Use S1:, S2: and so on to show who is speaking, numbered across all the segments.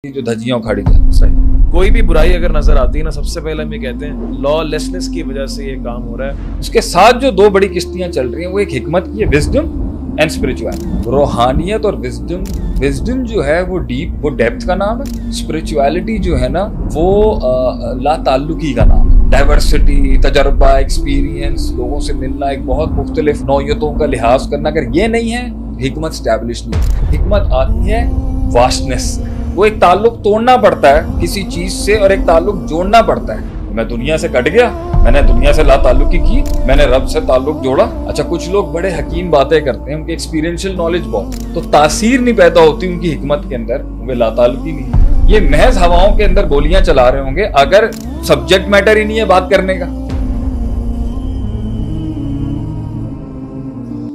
S1: جو دھجیاں اکھاڑی جائیں.
S2: صحیح. کوئی بھی برائی اگر نظر آتی ہے نا، سب سے پہلے ہم یہ کہتے ہیں لا لیسنس کی وجہ سے یہ کام ہو رہا ہے.
S1: اس کے ساتھ جو دو بڑی کشتیاں چل رہی ہیں وہ ایک حکمت کی ہے، وزڈم اینڈ اسپرچویلٹی. روحانیت اور وزڈم جو ہے وہ ڈیپ، وہ ڈیپتھ کا نام ہے. اسپرچویلٹی جو ہے نا وہ لا تعلقی کا نام ہے. ڈائیورسٹی، تجربہ، ایکسپیرینس، لوگوں سے ملنا، ایک بہت مختلف نوعیتوں کا لحاظ کرنا، اگر یہ نہیں ہے حکمت اسٹیبلش نہیں. حکمت آتی ہے واسٹنس سے. وہ ایک تعلق توڑنا پڑتا ہے کسی چیز سے اور ایک تعلق جوڑنا پڑتا ہے. میں دنیا سے کٹ گیا، میں نے دنیا سے لا تعلقی کی، میں نے رب سے تعلق جوڑا. اچھا کچھ لوگ بڑے حکیم باتیں کرتے ہیں، ان کی ایکسپیرینشیل نالج بہت، تو تاثیر نہیں پیدا ہوتی ان کی حکمت کے اندر، وہ لا تعلقی نہیں ہے. یہ محض ہواؤں کے اندر گولیاں چلا رہے ہوں گے اگر سبجیکٹ میٹر ہی نہیں ہے بات کرنے کا.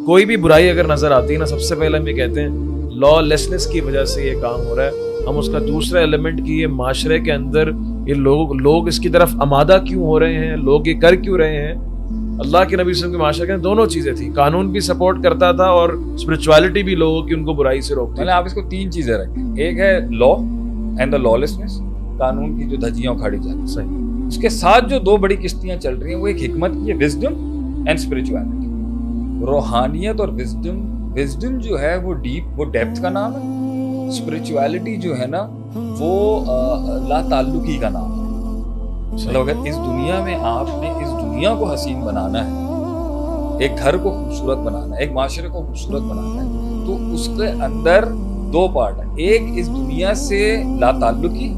S2: کوئی بھی برائی اگر نظر آتی ہے نا، سب سے پہلے ہم یہ کہتے ہیں لا لیسنس کی وجہ سے یہ کام ہو رہا ہے. ہم اس کا دوسرا ایلیمنٹ کی یہ معاشرے کے اندر یہ لوگ اس کی طرف آمادہ کیوں ہو رہے ہیں، لوگ یہ کر کیوں رہے ہیں. اللہ کے نبی صلی اللہ علیہ وسلم کے معاشرے کے اندر دونوں چیزیں تھیں، قانون بھی سپورٹ کرتا تھا اور اسپرچویلٹی بھی لوگوں کی ان کو برائی سے روکتی.
S1: میں نے آپ اس کو تین چیزیں رکھیں، ایک ہے لا اینڈ دا لالیسنس، قانون کی جو دھجیاں اکھاڑی جائیں.
S2: صحیح.
S1: اس کے ساتھ جو دو بڑی کشتیاں چل رہی ہیں وہ ایک حکمت کی ہے، وزڈم اینڈ اسپرچویلٹی. روحانیت اور وزڈم جو ہے وہ ڈیپ، وہ ڈیپتھ کا نام ہے. اسپرچویلٹی جو ہے نا وہ لا تعلقی کا نام ہے. مطلب اگر اس دنیا میں آپ نے اس دنیا کو حسین بنانا ہے، ایک گھر کو خوبصورت بنانا ہے، ایک معاشرے کو خوبصورت بنانا ہے، تو اس کے اندر دو پارٹ ہیں. ایک اس دنیا سے لا تعلقی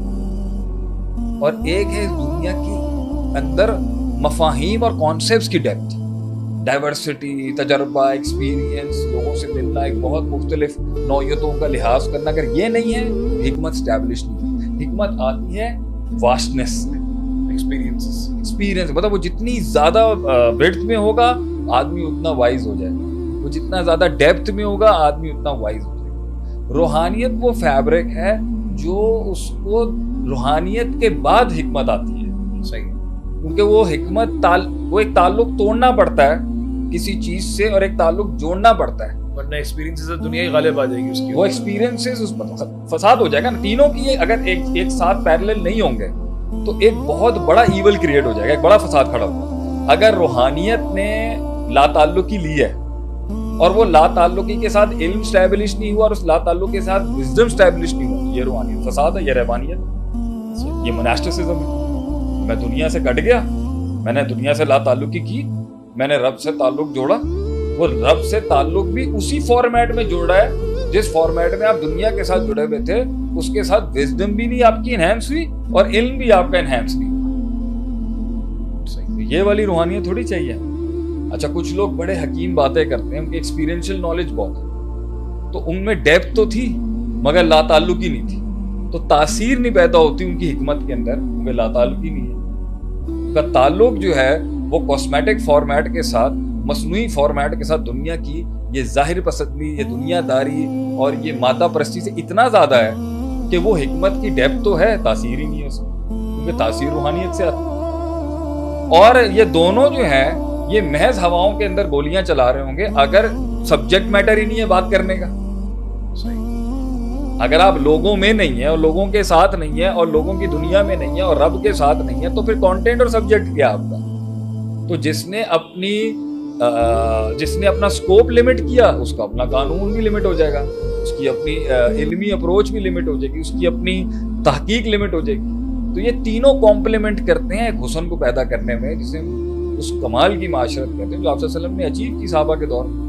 S1: اور ایک ہے اس دنیا کی اندر مفاہیم اور کانسیپٹس کی ڈیپتھ. ڈائیورسٹی، تجربہ، ایکسپیرینس، لوگوں سے ملنا، ایک بہت مختلف نوعیتوں کا لحاظ کرنا، اگر یہ نہیں ہے حکمت اسٹیبلش نہیں. حکمت آتی ہے واسٹنس سے، ایکسپیرینس. مطلب وہ جتنی زیادہ ویڈتھ میں ہوگا آدمی اتنا وائز ہو جائے گا، وہ جتنا زیادہ ڈیپتھ میں ہوگا آدمی اتنا وائز ہو جائے گا. روحانیت وہ فیبرک ہے جو اس کو روحانیت کے بعد حکمت آتی ہے. صحیح. کیونکہ وہ حکمت وہ ایک تعلق توڑنا پڑتا ہے کسی چیز سے اور ایک تعلق جوڑنا پڑتا ہے،
S2: ورنہ ایکسپیرینسز دنیا ہی غالب آ جائے گی اس کی.
S1: وہ ایکسپیرینسز اس پر فساد ہو جائے گا نا. تینوں کی اگر ایک ساتھ پیرلل نہیں ہوں گے تو ایک بہت بڑا ایول کریٹ ہو جائے گا، ایک بڑا فساد کھڑا ہوگا. اگر روحانیت نے لا تعلقی لی ہے اور وہ لا تعلقی کے ساتھ علم اسٹیبلش نہیں ہوا اور اس لا تعلق کے ساتھ وزڈم اسٹیبلش نہیں ہوا، یہ روحانیت فساد ہے، یہ رہبانیت، یہ مناسٹسزم ہے. میں دنیا سے کٹ گیا، میں نے دنیا سے لا تعلقی کی، میں نے رب سے تعلق جوڑا. وہ رب سے تعلق بھی اسی فارمیٹ میں جوڑا ہے جس فارمیٹ میں آپ دنیا کے ساتھ جڑے ہوئے تھے. اس کے ساتھ وزڈم بھی نہیں آپ کی انہینس ہوئی اور علم بھی آپ کا انہینس نہیں ہوا. یہ والی روحانیت تھوڑی چاہیے. اچھا کچھ لوگ بڑے حکیم باتیں کرتے ہیں، ان کی ایکسپیرینشیل نالج بہت ہے، تو ان میں ڈیپتھ تو تھی مگر لا تعلقی نہیں تھی، تو تاثیر نہیں پیدا ہوتی ان کی حکمت کے اندر، کیونکہ لا تعلقی نہیں ہے. کا تعلق جو ہے وہ کاسمیٹک فارمیٹ کے ساتھ، مصنوعی فارمیٹ کے ساتھ دنیا کی یہ ظاہر پسندی، یہ دنیا داری اور یہ مادہ پرستی سے اتنا زیادہ ہے کہ وہ حکمت کی ڈیپتھ تو ہے، تاثیر ہی نہیں ہے اس میں، کیونکہ تاثیر روحانیت سے آتی ہے. اور یہ دونوں جو ہیں یہ محض ہواؤں کے اندر گولیاں چلا رہے ہوں گے اگر سبجیکٹ میٹر ہی نہیں ہے بات کرنے کا. اگر آپ لوگوں میں نہیں ہیں اور لوگوں کے ساتھ نہیں ہیں اور لوگوں کی دنیا میں نہیں ہے اور رب کے ساتھ نہیں ہے تو پھر کانٹینٹ اور سبجیکٹ کیا آپ کا؟ تو جس نے اپنا سکوپ لمٹ کیا اس کا اپنا قانون بھی لمٹ ہو جائے گا، اس کی اپنی علمی اپروچ بھی لمٹ ہو جائے گی، اس کی اپنی تحقیق لمٹ ہو جائے گی. تو یہ تینوں کمپلیمنٹ کرتے ہیں ایک حسن کو پیدا کرنے میں، جسے اس کمال کی معاشرت کہتے ہیں جو آپ صلی اللہ علیہ وسلم نے اچیو کی صحابہ کے دور میں.